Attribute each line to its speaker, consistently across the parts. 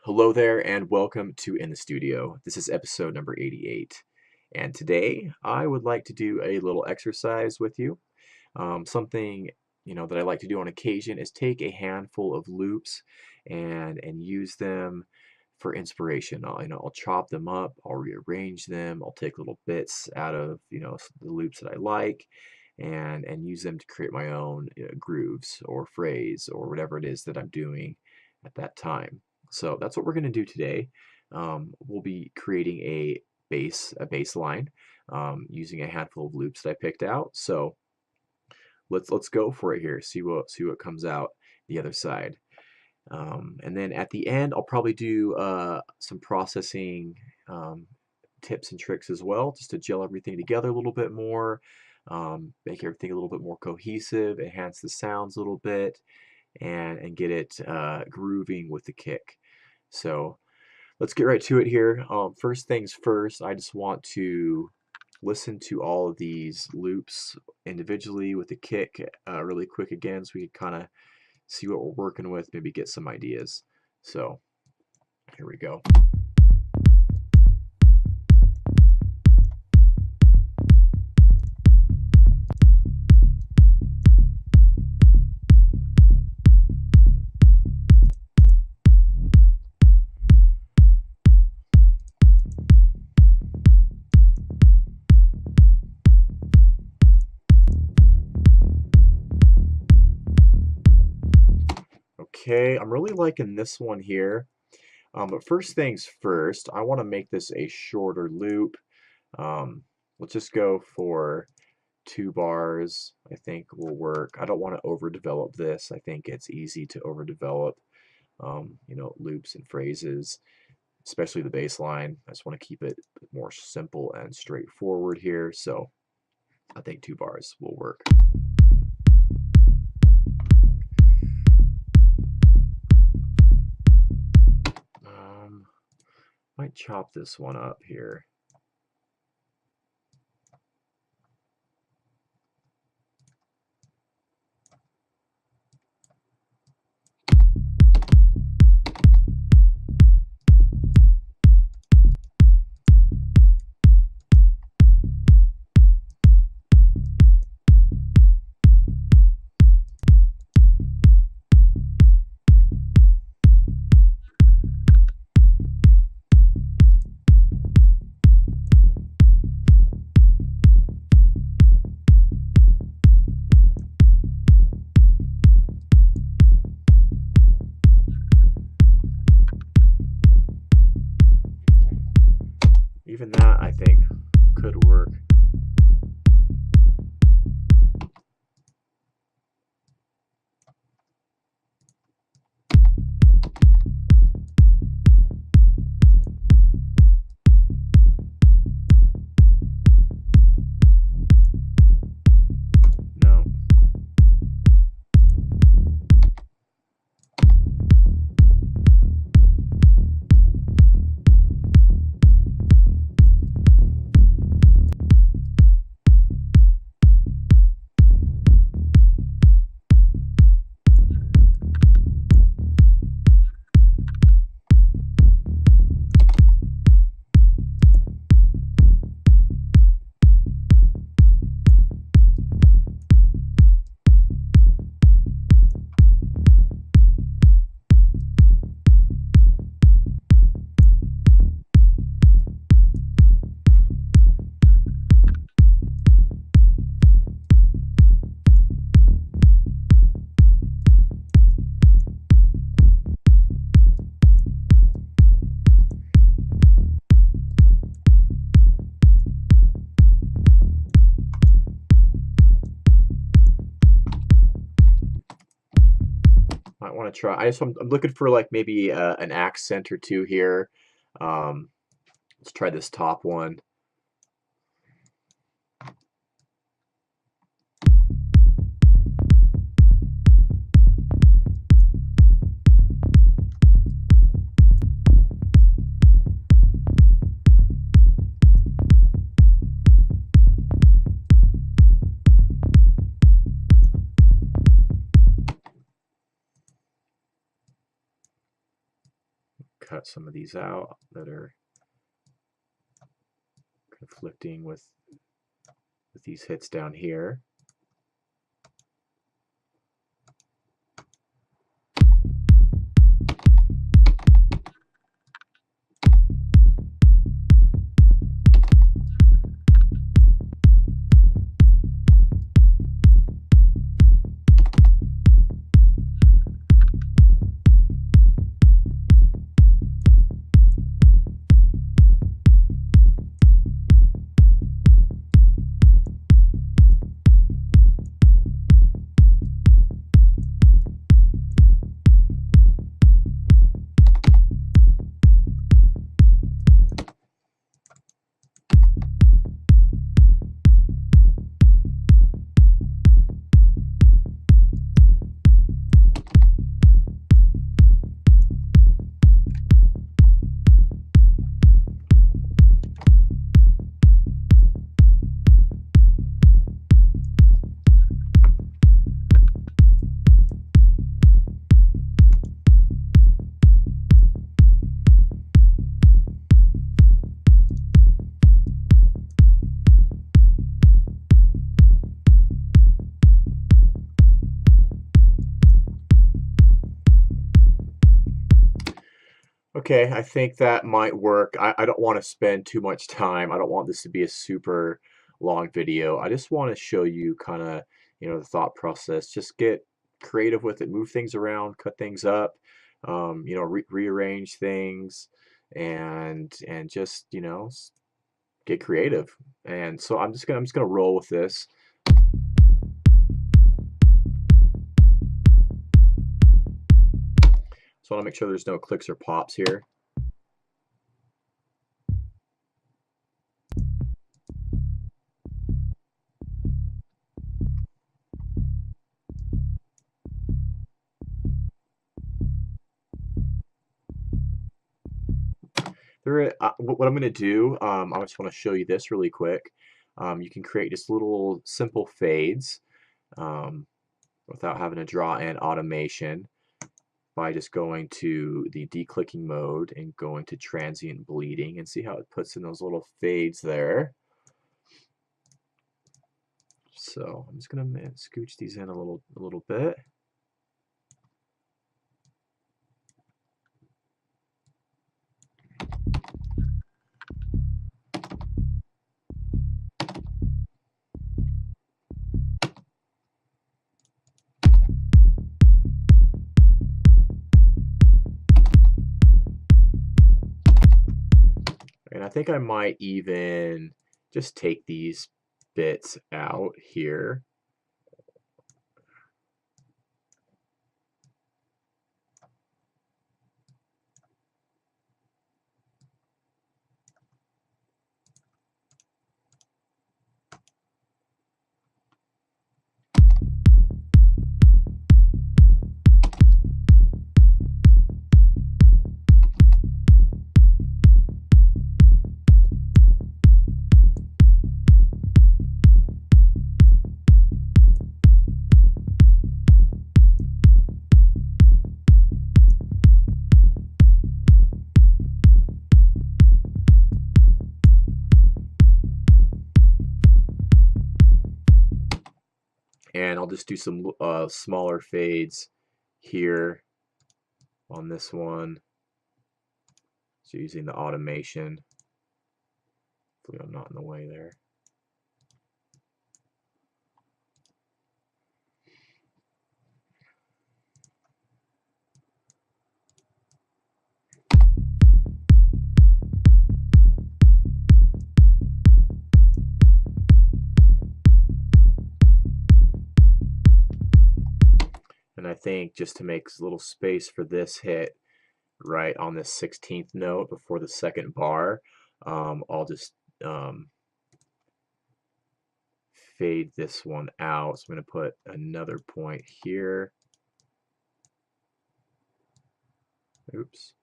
Speaker 1: Hello there and welcome to In the Studio. This is episode number 88. And today I would like to do a little exercise with you. Something that I like to do on occasion is take a handful of loops and use them for inspiration. I'll chop them up, I'll rearrange them, I'll take little bits out of the loops that I like and use them to create my own grooves or phrase or whatever it is that I'm doing at that time. So that's what we're going to do today. We'll be creating a bass line using a handful of loops that I picked out. So let's go for it here. See what comes out the other side. And then at the end, I'll probably do some processing tips and tricks as well, just to gel everything together a little bit more, make everything a little bit more cohesive, enhance the sounds a little bit, and get it grooving with the kick. So let's get right to it here. First things first, I just want to listen to all of these loops individually with the kick really quick again, so we can kind of see what we're working with, maybe get some ideas. So here we go. Okay, I'm really liking this one here. But first things first, I want to make this a shorter loop. Let's just go for 2 bars. I think will work. I don't want to overdevelop this. I think it's easy to overdevelop, loops and phrases, especially the bass line. I just want to keep it more simple and straightforward here. So I think 2 bars will work. Might chop this one up here. Even that, I think, could work. No. Might want to try. I'm looking for like maybe an accent or two here. Um, let's try this top one. cut some of these out that are conflicting with these hits down here. Okay, I think that might work. I don't want to spend too much time. I don't want this to be a super long video. I just want to show you kind of, the thought process. Just get creative with it, move things around, cut things up, rearrange things, and just, get creative. And so I'm just gonna roll with this. So I want to make sure there's no clicks or pops here. What I'm going to do, I just want to show you this really quick. You can create just little simple fades without having to draw in automation by just going to the declicking mode and going to transient bleeding, and see how it puts in those little fades there. So I'm just going to scooch these in a little bit. And I think I might even just take these bits out here. And I'll just do some smaller fades here on this one. So using the automation. Hopefully I'm not in the way there. And I think just to make a little space for this hit right on the 16th note before the second bar, I'll just fade this one out. So I'm going to put another point here. Oops.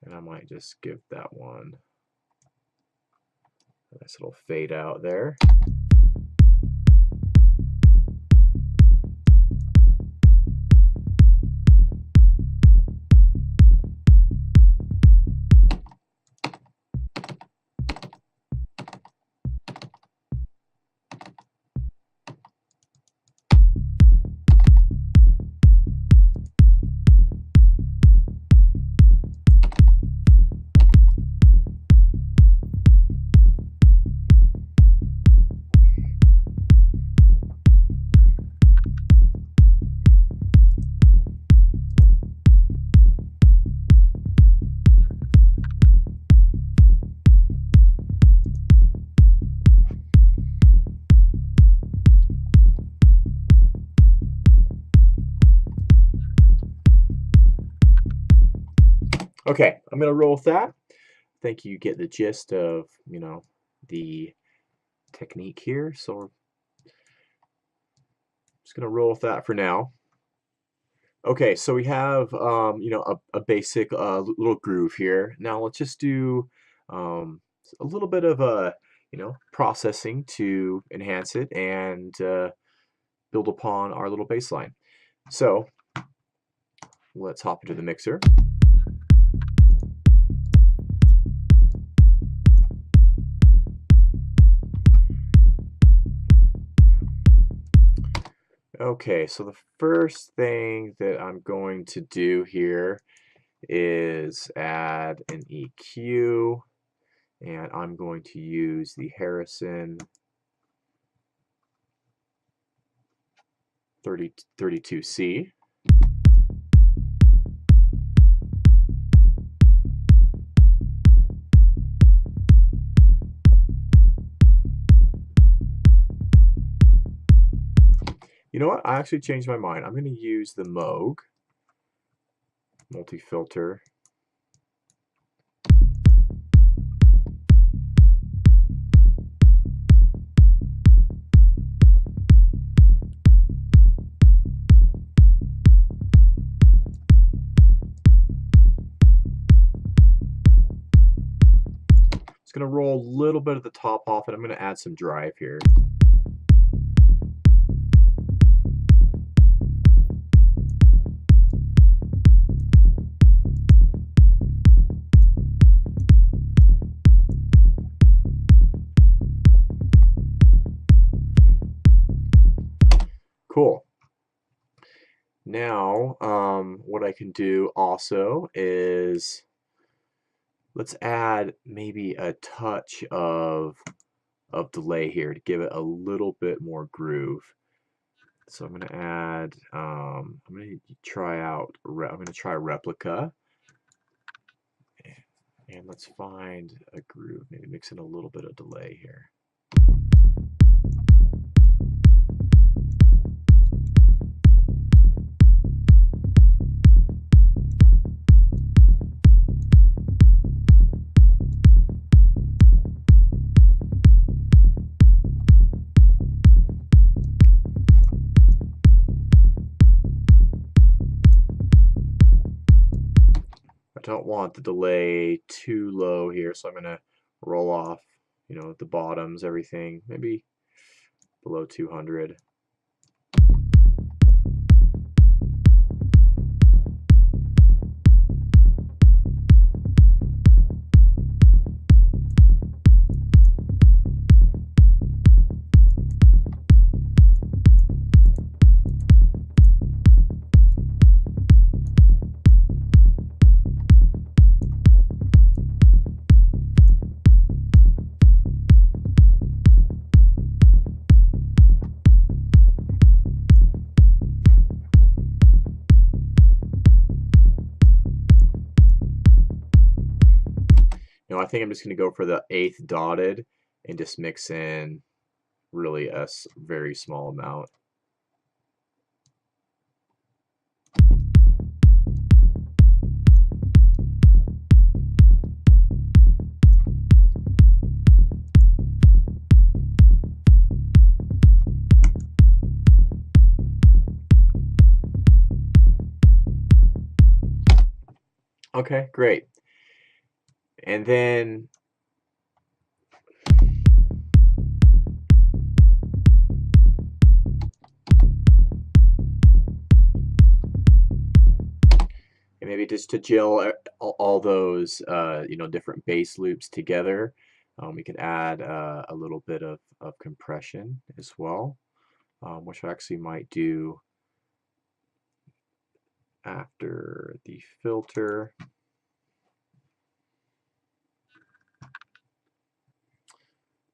Speaker 1: And I might just give that one a nice little fade out there. Okay, I'm gonna roll with that. I think you get the gist of, the technique here. So we're just gonna roll with that for now. Okay, so we have a basic little groove here. Now let's just do a little bit of processing to enhance it and build upon our little bass line. So let's hop into the mixer. Okay, so the first thing that I'm going to do here is add an EQ, and I'm going to use the Harrison 32C. You know what? I actually changed my mind. I'm going to use the Moog multi-filter. It's going to roll a little bit of the top off, and I'm going to add some drive here. Cool. Now, what I can do also is let's add maybe a touch of delay here to give it a little bit more groove. So I'm going to add, I'm going to try replica. And let's find a groove, maybe mix in a little bit of delay here. I don't want the delay too low here, so I'm going to roll off, the bottoms, everything, maybe below 200. I think I'm just going to go for the 8th dotted and just mix in really a very small amount. Okay, great. And then maybe just to gel all those different bass loops together, we can add a little bit of compression as well, which I actually might do after the filter.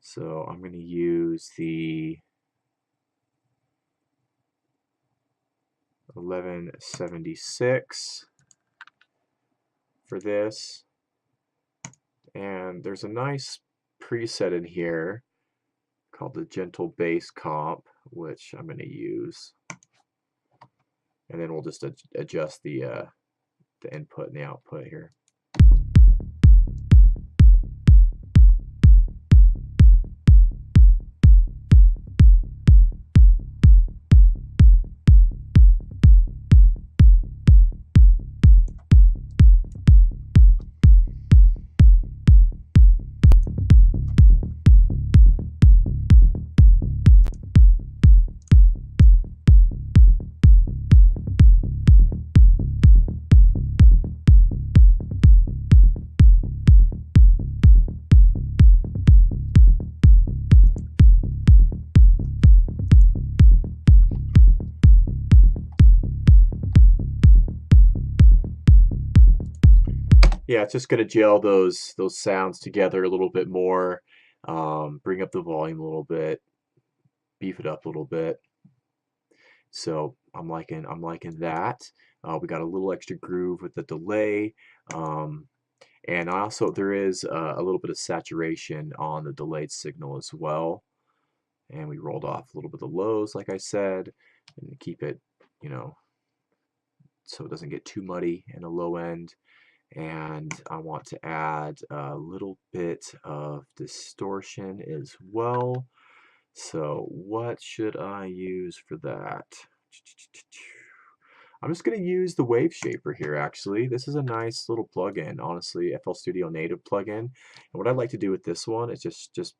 Speaker 1: So I'm going to use the 1176 for this, and there's a nice preset in here called the Gentle Bass Comp, which I'm going to use, and then we'll just adjust the input and the output here. Yeah, it's just gonna gel those sounds together a little bit more, bring up the volume a little bit, beef it up a little bit. So I'm liking that. We got a little extra groove with the delay, um, and also there is a little bit of saturation on the delayed signal as well. And we rolled off a little bit of the lows, like I said, and keep it, you know, so it doesn't get too muddy in the low end. And I want to add a little bit of distortion as well. So what should I use for that? I'm just going to use the Wave Shaper here, actually. This is a nice little plugin, honestly, FL Studio native plugin. And what I'd like to do with this one is just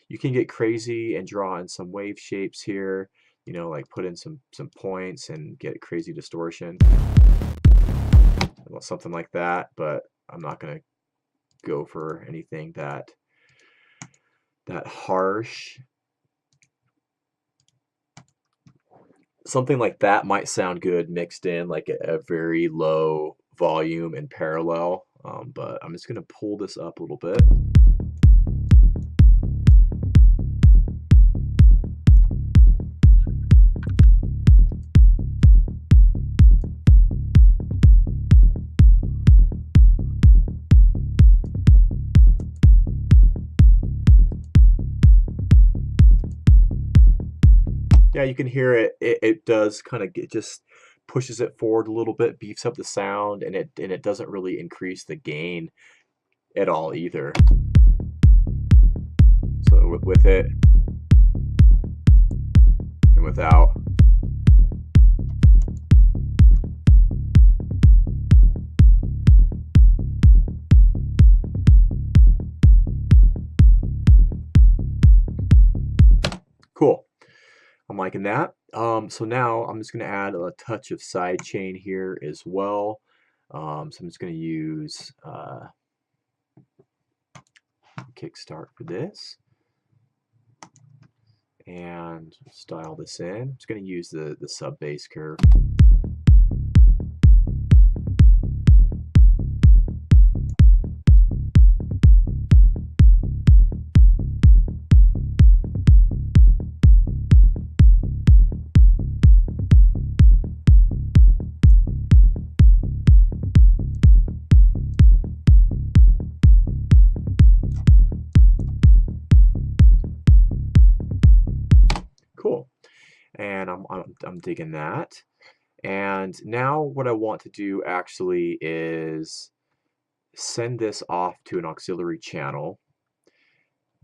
Speaker 1: you can get crazy and draw in some wave shapes here, you know, like put in some points and get crazy distortion, something like that, but I'm not going to go for anything that harsh. Something like that might sound good mixed in like a very low volume in parallel, but I'm just going to pull this up a little bit. Yeah, you can hear it. It does kind of get, just pushes it forward a little bit, beefs up the sound, and it doesn't really increase the gain at all either. So with it and without. Cool. I'm liking that. So now I'm just going to add a touch of sidechain here as well. So I'm just going to use Kickstart for this. And style this in. I'm just going to use the sub bass curve. Cool. And I'm digging that. And now what I want to do actually is send this off to an auxiliary channel.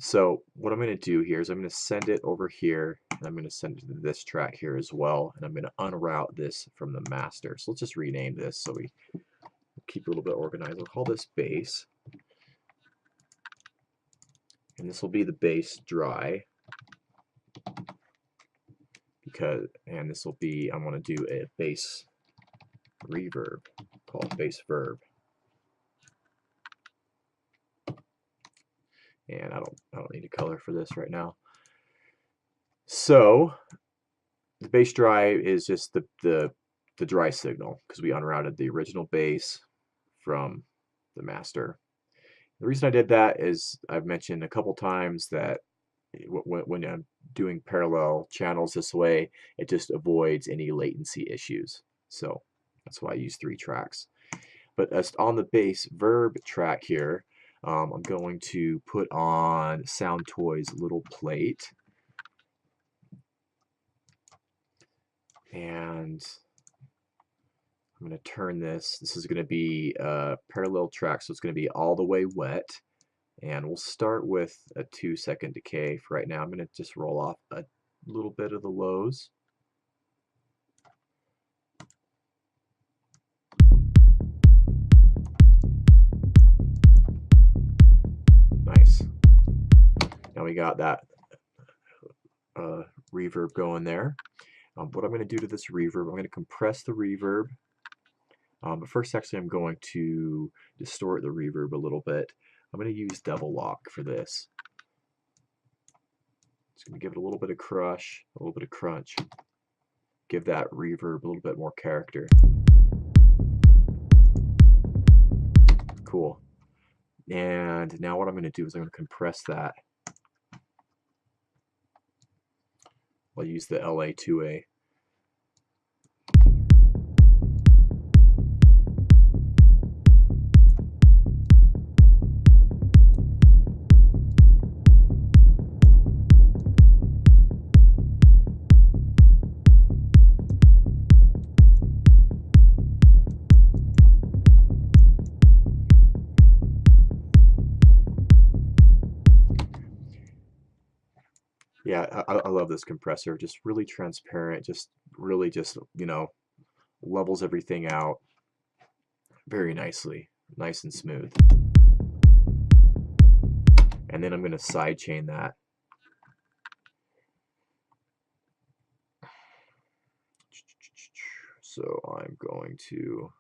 Speaker 1: So what I'm going to do here is I'm going to send it over here, and I'm going to send it to this track here as well, and I'm going to unroute this from the master. So let's just rename this so we keep it a little bit organized. We'll call this bass, and this will be the bass dry. And this will be, I want to do a bass reverb called bass verb. And I don't need a color for this right now. So the bass dry is just the dry signal, because we unrouted the original bass from the master. The reason I did that is I've mentioned a couple times that when I'm doing parallel channels this way, it just avoids any latency issues. So that's why I use 3 tracks. But as on the bass verb track here, I'm going to put on Sound Toy's little plate. And I'm going to turn this. This is going to be a parallel track, so it's going to be all the way wet. And we'll start with a 2-second decay for right now. I'm going to just roll off a little bit of the lows. Nice. Now we got that reverb going there. What I'm going to do to this reverb, I'm going to compress the reverb. But first, actually, I'm going to distort the reverb a little bit. I'm going to use double lock for this. It's going to give it a little bit of crush, a little bit of crunch. Give that reverb a little bit more character. And now what I'm going to do is I'm going to compress that. I'll use the LA2A. Yeah, I love this compressor. Just really transparent, just really just, you know, levels everything out very nicely, nice and smooth. And then I'm going to sidechain that. So I'm going to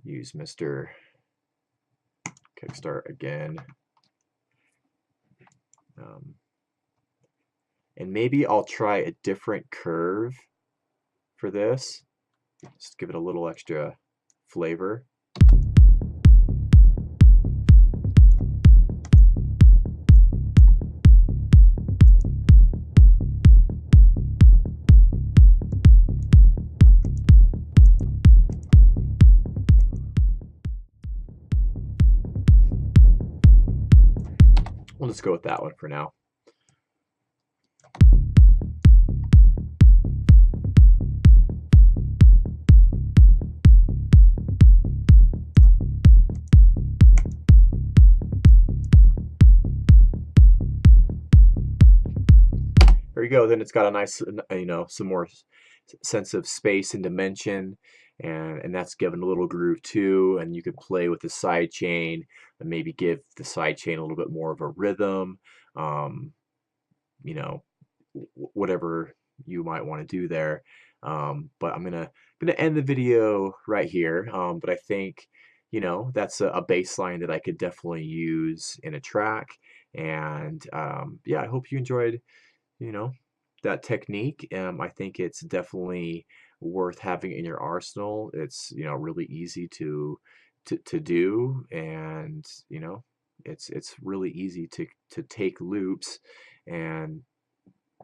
Speaker 1: use Mr. Kickstart again. And maybe I'll try a different curve for this. Just give it a little extra flavor. We'll just go with that one for now. There you go. Then it's got a nice, you know, some more sense of space and dimension, and that's given a little groove too. And you could play with the side chain and maybe give the side chain a little bit more of a rhythm. You know, whatever you might want to do there. But I'm gonna end the video right here. But I think, you know, that's a bass line that I could definitely use in a track. And yeah, I hope you enjoyed, you know, that technique. I think it's definitely worth having in your arsenal. It's, you know, really easy to do, and you know, it's really easy to take loops and,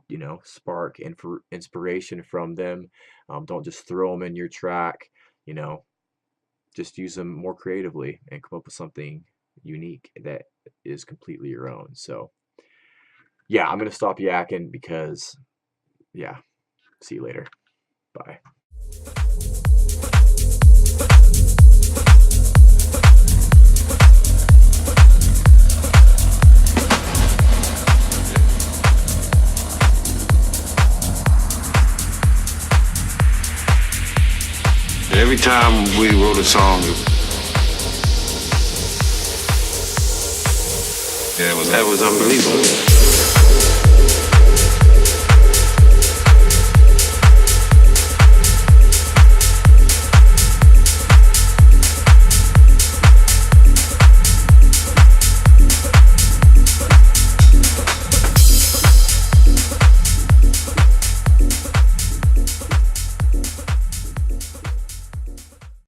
Speaker 1: you know, spark inspiration from them. Don't just throw them in your track, you know, just use them more creatively and come up with something unique that is completely your own. So yeah, I'm gonna stop yakking because, yeah, see you later. Bye.
Speaker 2: Every time we wrote a song, that was unbelievable.